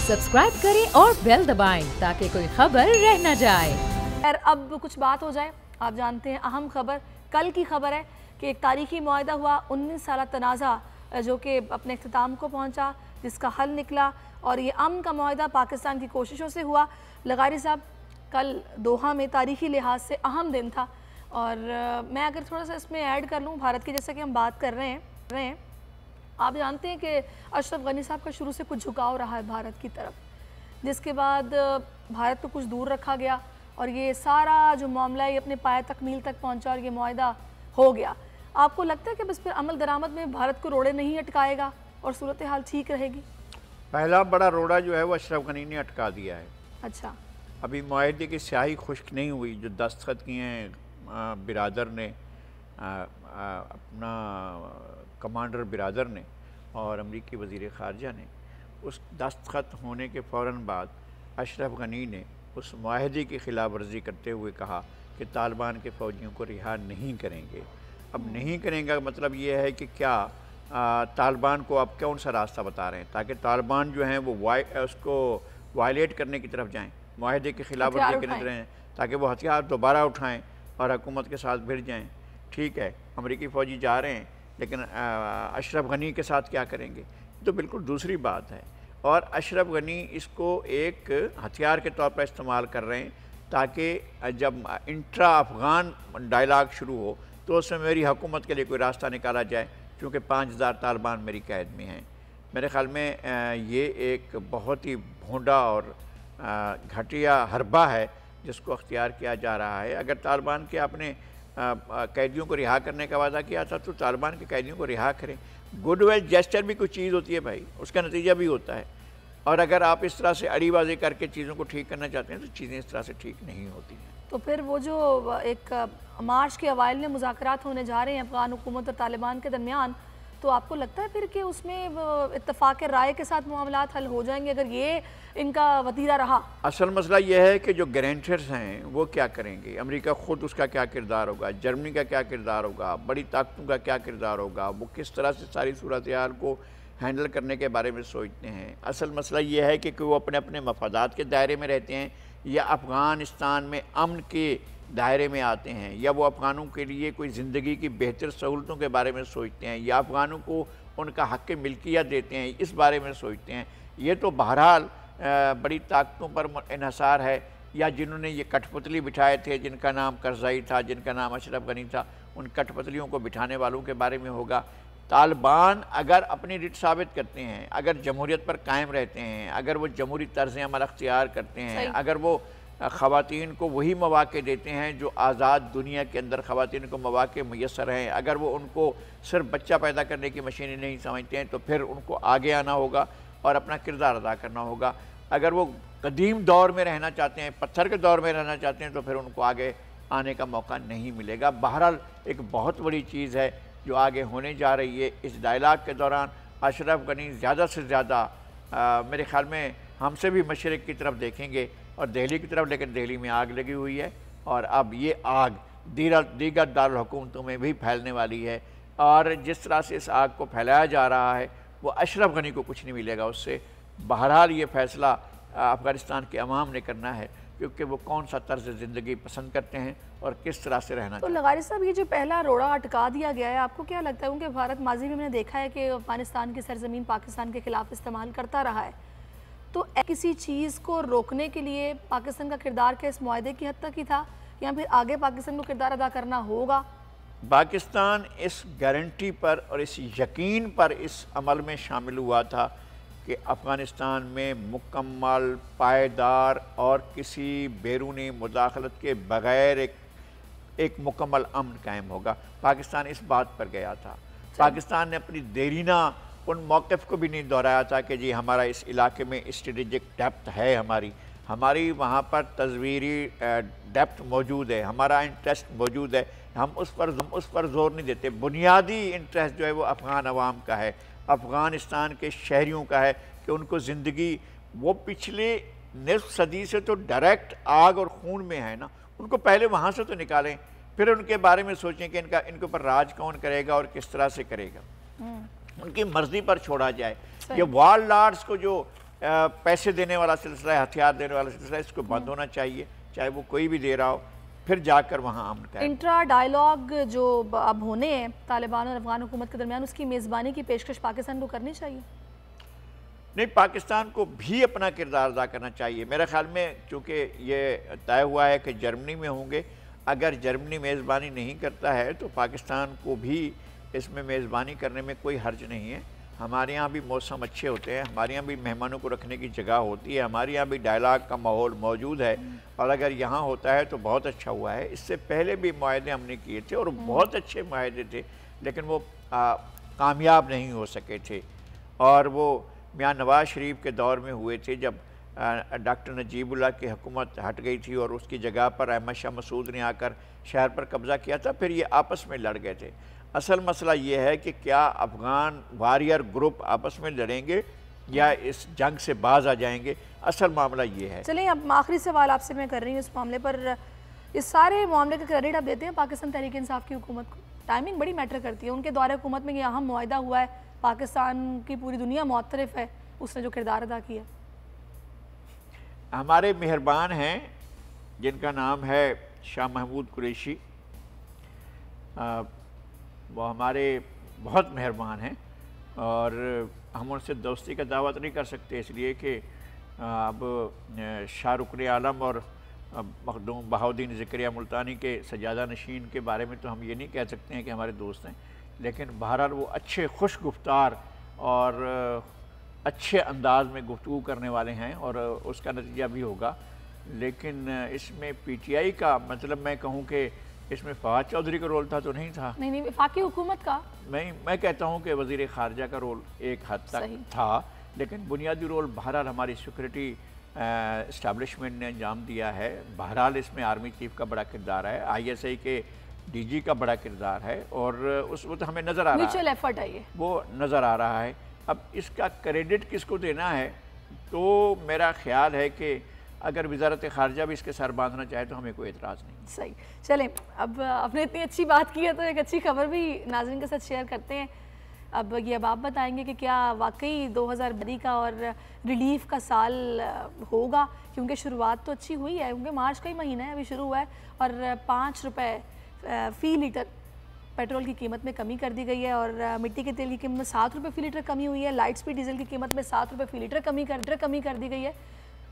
Subscribe करें और bell दबाएं ताकि कोई खबर रह न जाए। खैर अब कुछ बात हो जाए। आप जानते हैं अहम खबर कल की खबर है कि एक तारीखी मुआहदा हुआ 19 साल तनाज़ा जो कि अपने इख्तिताम को पहुंचा, जिसका हल निकला और ये अमन का मुआहदा पाकिस्तान की कोशिशों से हुआ। लगारी साहब, कल दोहा में तारीखी लिहाज से अहम दिन था और मैं अगर थोड़ा सा इसमें ऐड कर लूँ भारत की, जैसा कि हम बात कर रहे हैं, आप जानते हैं कि अशरफ गनी साहब का शुरू से कुछ झुकाव रहा है भारत की तरफ, जिसके बाद भारत को कुछ दूर रखा गया और ये सारा जो मामला है ये अपने पाए तकमील तक पहुंचा और ये मुआहदा हो गया। आपको लगता है कि बस फिर अमल दरामद में भारत को रोड़े नहीं अटकाएगा और सूरत हाल ठीक रहेगी? पहला बड़ा रोड़ा जो है वो अशरफ गनी ने अटका दिया है। अच्छा, अभी मुआहदे की स्याही खुश्क नहीं हुई, जो दस्तखत किए हैं बिरादर ने, अपना कमांडर बिरादर ने और अमरीकी वज़ीर ख़ारजा ने, उस दस्तखत होने के फ़ौरन बाद अशरफ गनी ने उस मुआहदे की ख़िलाफ़ वर्जी करते हुए कहा कि तालिबान के फ़ौजियों को रिहा नहीं करेंगे। अब नहीं करेंगे मतलब ये है कि क्या तालिबान को आप कौन सा रास्ता बता रहे हैं ताकि तालिबान जो हैं वो उसको वायलेट करने की तरफ जाएँ, मुआहदे की ख़िलाफ़ वर्जी करने की तरफ, ताकि वो हथियार दोबारा उठाएँ और हुकूमत के साथ भिड़ जाएँ। ठीक है, अमरीकी फ़ौजी जा रहे हैं, लेकिन अशरफ गनी के साथ क्या करेंगे, तो बिल्कुल दूसरी बात है। और अशरफ गनी इसको एक हथियार के तौर पर इस्तेमाल कर रहे हैं ताकि जब इंट्रा अफ़गान डायलाग शुरू हो तो उसमें मेरी हुकूमत के लिए कोई रास्ता निकाला जाए, क्योंकि 5000 तालिबान मेरी कैद में हैं। मेरे ख़्याल में ये एक बहुत ही भोंडा और घटिया हरबा है जिसको अख्तियार किया जा रहा है। अगर तालिबान के आपने कैदियों को रिहा करने का वादा किया था तो तालिबान के कैदियों को रिहा करें। गुडविल जेस्चर भी कुछ चीज़ होती है भाई, उसका नतीजा भी होता है। और अगर आप इस तरह से अड़ीबाजी करके चीज़ों को ठीक करना चाहते हैं तो चीज़ें इस तरह से ठीक नहीं होती हैं। तो फिर वो जो एक मार्च के अवाइल में मुज़ाकरात होने जा रहे हैं अफ़गान हुकूमत और तालिबान के दरमियान, तो आपको लगता है फिर कि उसमें इत्तफ़ाक़ राय के साथ मामलात हल हो जाएंगे अगर ये इनका वतीरा रहा? असल मसला यह है कि जो गारंटर्स हैं वो क्या करेंगे, अमेरिका ख़ुद उसका क्या किरदार होगा, जर्मनी का क्या किरदार होगा, बड़ी ताकतों का क्या किरदार होगा, वो किस तरह से सारी सूरत हाल को हैंडल करने के बारे में सोचते हैं। असल मसला ये है कि वो अपने अपने मफादात के दायरे में रहते हैं या अफ़गानिस्तान में अमन के दायरे में आते हैं, या वो अफ़गानों के लिए कोई ज़िंदगी की बेहतर सहूलतों के बारे में सोचते हैं, या अफ़गानों को उनका हक़ मिल्कियत देते हैं, इस बारे में सोचते हैं। ये तो बहरहाल बड़ी ताकतों पर इन्हसार है, या जिन्होंने ये कठपुतली बिठाए थे, जिनका नाम करज़ई था, जिनका नाम अशरफ गनी था, उन कठपुतलियों को बिठाने वालों के बारे में होगा। तालिबान अगर अपनी रिट साबित करते हैं, अगर जमहूरियत पर कायम रहते हैं, अगर वो जमहूरी तर्ज़ अमल अख्तियार करते हैं, अगर वो ख़वातीन को वही मौक़े देते हैं जो आज़ाद दुनिया के अंदर ख़वातीन को मौक़े मुयस्सर हैं, अगर वो उनको सिर्फ बच्चा पैदा करने की मशीनें नहीं समझते हैं, तो फिर उनको आगे आना होगा और अपना किरदार अदा करना होगा। अगर वो कदीम दौर में रहना चाहते हैं, पत्थर के दौर में रहना चाहते हैं, तो फिर उनको आगे आने का मौका नहीं मिलेगा। बहरहाल एक बहुत बड़ी चीज़ है जो आगे होने जा रही है। इस डायलाग के दौरान अशरफ गनी ज़्यादा से ज़्यादा मेरे ख़्याल में हमसे भी मशरिक़ की तरफ देखेंगे और दिल्ली की तरफ, लेकिन दिल्ली में आग लगी हुई है और अब ये आग दीगर दारुल हुकूमतों में भी फैलने वाली है। और जिस तरह से इस आग को फैलाया जा रहा है वो अशरफ गनी को कुछ नहीं मिलेगा उससे। बहरहाल ये फ़ैसला अफ़गानिस्तान के अवाम ने करना है क्योंकि वो कौन सा तर्ज़ ज़िंदगी पसंद करते हैं और किस तरह से रहना। तो लगारी साहब, ये जो पहला रोड़ा अटका दिया गया है, आपको क्या लगता है? क्योंकि भारत माजी में हमने देखा है कि अफ़गानिस्तान की सरजमीन पाकिस्तान के ख़िलाफ़ इस्तेमाल करता रहा है, तो किसी चीज़ को रोकने के लिए पाकिस्तान का किरदार क्या इस मुआहदे की हद तक ही था या फिर आगे पाकिस्तान को किरदार अदा करना होगा? पाकिस्तान इस गारंटी पर और इस यकीन पर इस अमल में शामिल हुआ था कि अफ़गानिस्तान में मुकम्मल, पायदार और किसी बैरूनी मुदाखलत के बग़ैर एक मुकम्मल अमन कायम होगा। पाकिस्तान इस बात पर गया था। पाकिस्तान ने अपनी देरीना उन मौक़िफ़ को भी नहीं दोहराया था कि जी हमारा इस इलाके में स्ट्रेटेजिक डेप्थ है, हमारी वहाँ पर तज़वीरी डेप्थ मौजूद है, हमारा इंटरेस्ट मौजूद है, हम उस पर ज़ोर नहीं देते। बुनियादी इंटरेस्ट जो है वो अफ़गान अवाम का है, अफ़गानिस्तान के शहरियों का है कि उनको ज़िंदगी, वो पिछले निस्फ़ सदी से तो डायरेक्ट आग और खून में है ना, उनको पहले वहाँ से तो निकालें, फिर उनके बारे में सोचें कि इनके ऊपर राज कौन करेगा और किस तरह से करेगा, उनकी मर्ज़ी पर छोड़ा जाए। ये वॉर लॉर्ड्स को जो पैसे देने वाला सिलसिला है, हथियार देने वाला सिलसिला है, इसको बंद होना चाहिए, चाहे वो कोई भी दे रहा हो, फिर जाकर वहाँ अमन का इंट्रा डायलॉग जो अब होने हैं तालिबान और अफगान हुकूमत के दरमियान, उसकी मेज़बानी की पेशकश पाकिस्तान को करनी चाहिए? नहीं, पाकिस्तान को भी अपना किरदार अदा करना चाहिए मेरे ख्याल में, क्योंकि ये तय हुआ है कि जर्मनी में होंगे। अगर जर्मनी मेज़बानी नहीं करता है तो पाकिस्तान को भी इसमें मेज़बानी करने में कोई हर्ज नहीं है। हमारे यहाँ भी मौसम अच्छे होते हैं, हमारे यहाँ भी मेहमानों को रखने की जगह होती है, हमारे यहाँ भी डायलॉग का माहौल मौजूद है, और अगर यहाँ होता है तो बहुत अच्छा हुआ है। इससे पहले भी मुआहदे हमने किए थे और बहुत अच्छे मुआहदे थे, लेकिन वो कामयाब नहीं हो सके थे। और वो मियाँ नवाज शरीफ के दौर में हुए थे, जब डॉक्टर नजीबुल्लाह की हुकूमत हट गई थी और उसकी जगह पर अहमद शाह मसूद ने आकर शहर पर कब्ज़ा किया था, फिर ये आपस में लड़ गए थे। असल मसला ये है कि क्या अफ़गान वारियर ग्रुप आपस में लड़ेंगे या इस जंग से बाज आ जाएंगे, असल मामला ये है। चलिए, अब आखिरी सवाल आपसे मैं कर रही हूँ इस मामले पर। इस सारे मामले का क्रेडिट आप देते हैं पाकिस्तान तहरीक इंसाफ की हुकूमत को? टाइमिंग बड़ी मैटर करती है। उनके दौरे हुकूमत में ये अहम मुआहदा हुआ है, पाकिस्तान की पूरी दुनिया मुअत्तरिफ है उसने जो किरदार अदा किया। हमारे मेहरबान हैं जिनका नाम है शाह महमूद कुरैशी, वो हमारे बहुत मेहरबान हैं और हम उनसे दोस्ती का दावा नहीं कर सकते, इसलिए कि अब शाह रुकन आलम और मखदूम बहाउद्दीन ज़िक्रिया मुल्तानी के सजादा नशीन के बारे में तो हम ये नहीं कह सकते हैं कि हमारे दोस्त हैं, लेकिन बहरहाल वो अच्छे खुश गुफ्तार और अच्छे अंदाज में गुफ्तगू करने वाले हैं और उसका नतीजा भी होगा। लेकिन इसमें पीटीआई का मतलब मैं कहूँ कि इसमें फवाद चौधरी का रोल था तो नहीं था। नहीं, वफाकी हुकूमत का मैं कहता हूँ कि वज़ीर ख़ारजा का रोल एक हद तक था, लेकिन बुनियादी रोल बहरहाल हमारी सिक्योरिटी इस्टेब्लिशमेंट ने अंजाम दिया है। बहरहाल इसमें आर्मी चीफ का बड़ा किरदार है, ISI के DG का बड़ा किरदार है और उस वो तो हमें नज़र आ रहा है, म्यूचुअल एफर्ट है ये, वो नज़र आ रहा है। अब इसका क्रेडिट किसको देना है, तो मेरा ख्याल है कि अगर वज़ारत ख़ारजा भी इसके सर बांधना चाहे तो हमें कोई एतराज़ नहीं। सही, चलें, अब आपने इतनी अच्छी बात की है तो एक अच्छी खबर भी नाज़रीन के साथ शेयर करते हैं। अब आप बताएंगे कि क्या वाकई 2020 का और रिलीफ का साल होगा, क्योंकि शुरुआत तो अच्छी हुई है, क्योंकि मार्च का ही महीना है, अभी शुरू हुआ है और 5 रुपये फ़ी लीटर पेट्रोल की कीमत में कमी कर दी गई है और मिट्टी के तेल की कीमत में 7 रुपये फ़ी लीटर कमी हुई है। लाइट स्पीड डीजल की कीमत में 7 रुपये फ़ी लीटर कमी कर दी गई है।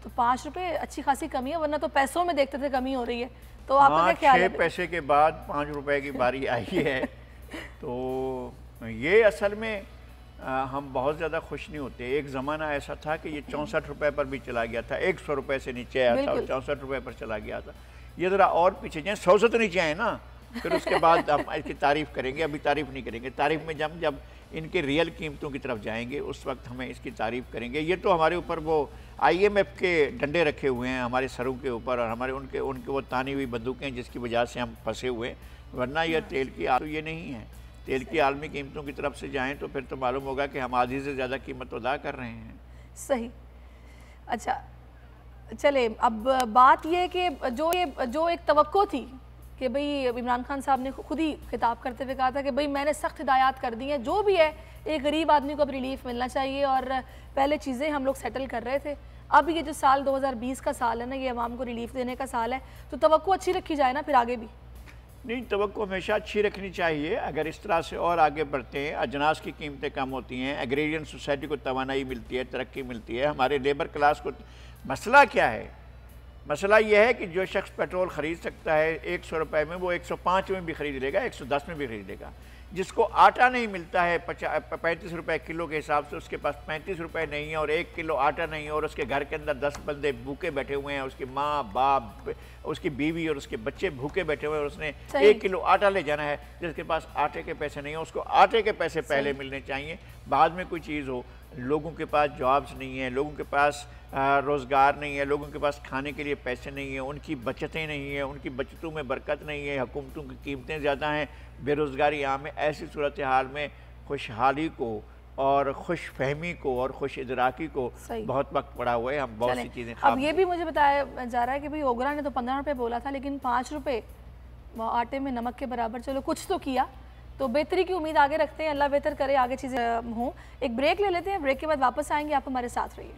तो 5 रुपये अच्छी खासी कमी है, वरना तो पैसों में देखते थे कमी हो रही है। तो आपका क्या ख्याल है? 6 पैसे के बाद 5 रुपये की बारी आई है तो ये असल में हम बहुत ज़्यादा खुश नहीं होते। एक ज़माना ऐसा था कि ये 64 रुपये पर भी चला गया था, 100 रुपये से नीचे आया था और 64 रुपये पर चला गया था। ये ज़रा और पीछे जाए, 100 से तो नीचे आए ना, फिर उसके बाद हम इसकी तारीफ़ करेंगे। अभी तारीफ़ नहीं करेंगे, तारीफ़ में जब इनके रियल कीमतों की तरफ जाएंगे उस वक्त हमें इसकी तारीफ़ करेंगे। ये तो हमारे ऊपर वो IMF के डंडे रखे हुए हैं हमारे सरों के ऊपर और हमारे उनके वो तानी हुई बंदूकें जिसकी वजह से हम फंसे हुए, वरना यह तेल की तो ये नहीं है। तेल की आलमी कीमतों की तरफ से जाएँ तो फिर तो मालूम होगा कि हम आधी से ज़्यादा कीमत अदा कर रहे हैं। सही, अच्छा चले, अब बात ये है कि जो एक तवक्को थी कि भाई इमरान खान साहब ने खुद ही खिताब करते हुए कहा था कि भाई मैंने सख्त हिदायत कर दी हैं, जो भी है एक गरीब आदमी को अब रिलीफ मिलना चाहिए और पहले चीज़ें हम लोग सेटल कर रहे थे। अब ये जो साल 2020 का साल है ना, ये अवाम को रिलीफ देने का साल है, तो तवक्को अच्छी रखी जाए ना फिर आगे भी। नहीं, तवक्को हमेशा अच्छी रखनी चाहिए। अगर इस तरह से और आगे बढ़ते हैं, अजनास की कीमतें कम होती हैं, एग्रेरियन सोसाइटी को तवानाई मिलती है, तरक्की मिलती है, हमारे लेबर क्लास को। मसला क्या है? मसला यह है कि जो शख्स पेट्रोल ख़रीद सकता है 100 रुपये में, वो 105 में भी ख़रीद लेगा, 110 में भी ख़रीद लेगा। जिसको आटा नहीं मिलता है 35 रुपये किलो के हिसाब से, उसके पास 35 रुपये नहीं है और 1 किलो आटा नहीं है और उसके घर के अंदर 10 बंदे भूखे बैठे हुए हैं, उसकी माँ बाप, उसकी बीवी और उसके बच्चे भूखे बैठे हुए हैं और उसने 1 किलो आटा ले जाना है, जिसके पास आटे के पैसे नहीं है, उसको आटे के पैसे पहले मिलने चाहिए, बाद में कोई चीज़ हो। लोगों के पास जॉब्स नहीं है, लोगों के पास रोज़गार नहीं है, लोगों के पास खाने के लिए पैसे नहीं हैं, उनकी बचतें नहीं हैं, उनकी बचतों में बरकत नहीं है, हुकूमतों की कीमतें ज़्यादा हैं, बेरोज़गारी आम है। ऐसी सूरत हाल में खुशहाली को और खुश फहमी को और खुश इदराकी को बहुत वक्त पड़ा हुआ है। हम बहुत सी चीज़ें अब ये भी मुझे बताया जा रहा है कि भाई ओगरा ने तो 15 रुपये बोला था, लेकिन 5 रुपये आटे में नमक के बराबर, चलो कुछ तो किया, तो बेहतरी की उम्मीद आगे रखते हैं। अल्लाह बेहतर करे, आगे चीज़ें हों। एक ब्रेक ले लेते हैं, ब्रेक के बाद वापस आएंगे, आप हमारे साथ रहिए।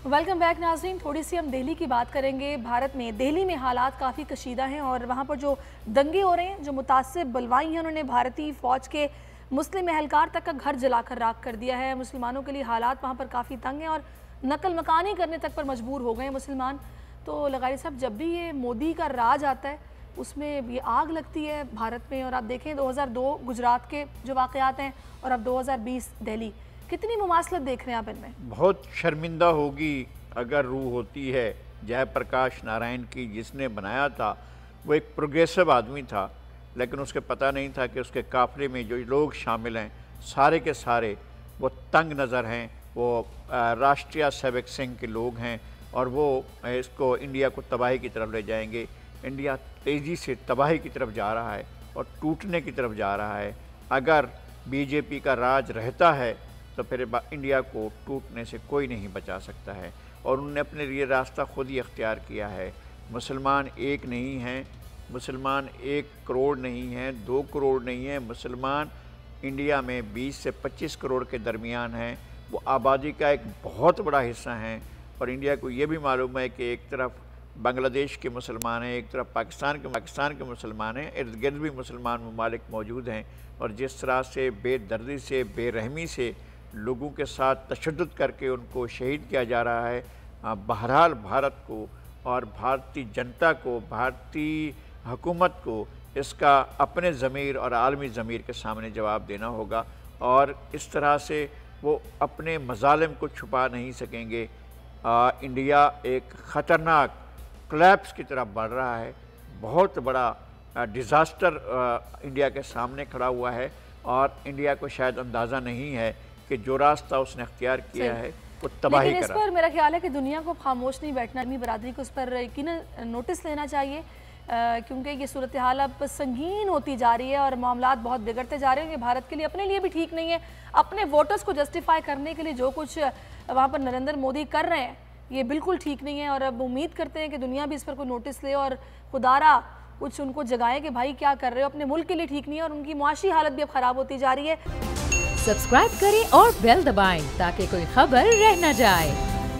वेलकम बैक नाज़रीन। थोड़ी सी हम दिल्ली की बात करेंगे। भारत में दिल्ली में हालात काफ़ी कशीदा हैं और वहाँ पर जो दंगे हो रहे हैं, जो मुतासिब बलवाई हैं, उन्होंने भारतीय फ़ौज के मुस्लिम एहलकार तक का घर जलाकर राख कर दिया है। मुसलमानों के लिए हालात वहाँ पर काफ़ी तंग हैं और नकल मकानी करने तक पर मजबूर हो गए हैं मुसलमान। तो लगारी साहब, जब भी ये मोदी का राज आता है उसमें ये आग लगती है भारत में। और आप देखें 2002 गुजरात के जो वाक़यात हैं और अब 2020 दिल्ली, कितनी मुमासलत देख रहे हैं आप इनमें? बहुत शर्मिंदा होगी अगर रूह होती है जयप्रकाश नारायण की, जिसने बनाया था। वो एक प्रोग्रेसिव आदमी था, लेकिन उसके पता नहीं था कि उसके काफ़िले में जो लोग शामिल हैं सारे के सारे वो तंग नज़र हैं, वो राष्ट्रीय सेवक संघ के लोग हैं और वो इसको इंडिया को तबाही की तरफ ले जाएंगे। इंडिया तेज़ी से तबाही की तरफ जा रहा है और टूटने की तरफ जा रहा है। अगर बीजेपी का राज रहता है तो फिर इंडिया को टूटने से कोई नहीं बचा सकता है। और उन्होंने अपने लिए रास्ता खुद ही अख्तियार किया है। मुसलमान एक नहीं हैं, मुसलमान 1 करोड़ नहीं हैं, 2 करोड़ नहीं हैं। मुसलमान इंडिया में 20 से 25 करोड़ के दरमियान हैं। वो आबादी का एक बहुत बड़ा हिस्सा हैं। और इंडिया को ये भी मालूम है कि एक तरफ बांग्लादेश के मुसलमान हैं, एक तरफ पाकिस्तान के मुसलमान हैं, इर्द गिर्द भी मुसलमान ममालिक मौजूद हैं। और जिस तरह से बेदर्दी से, बेरहमी से लोगों के साथ तशद्दुद करके उनको शहीद किया जा रहा है, बहरहाल भारत को और भारतीय जनता को, भारतीय हुकूमत को इसका अपने ज़मीर और आलमी ज़मीर के सामने जवाब देना होगा। और इस तरह से वो अपने मज़ालिम को छुपा नहीं सकेंगे। इंडिया एक ख़तरनाक कोलैप्स की तरफ बढ़ रहा है। बहुत बड़ा डिज़ास्टर इंडिया के सामने खड़ा हुआ है और इंडिया को शायद अंदाज़ा नहीं है कि जो रास्ता उसने अख्तियार किया है वो तबाही लेकिन करा। इस पर मेरा ख्याल है कि दुनिया को खामोश नहीं बैठना, आदमी बरादरी को इस पर यकीनन नोटिस लेना चाहिए, क्योंकि ये सूरत हाल अब संगीन होती जा रही है और मामलात बहुत बिगड़ते जा रहे हैं। ये भारत के लिए, अपने लिए भी ठीक नहीं है। अपने वोटर्स को जस्टिफाई करने के लिए जो कुछ वहाँ पर नरेंद्र मोदी कर रहे हैं ये बिल्कुल ठीक नहीं है। और अब उम्मीद करते हैं कि दुनिया भी इस पर कोई नोटिस ले और खुदारा कुछ उनको जगाए कि भाई क्या कर रहे हो, अपने मुल्क के लिए ठीक नहीं है। और उनकी मुआशी हालत भी अब ख़राब होती जा रही है। सब्सक्राइब करें और बेल दबाएं ताकि कोई खबर रह न जाए।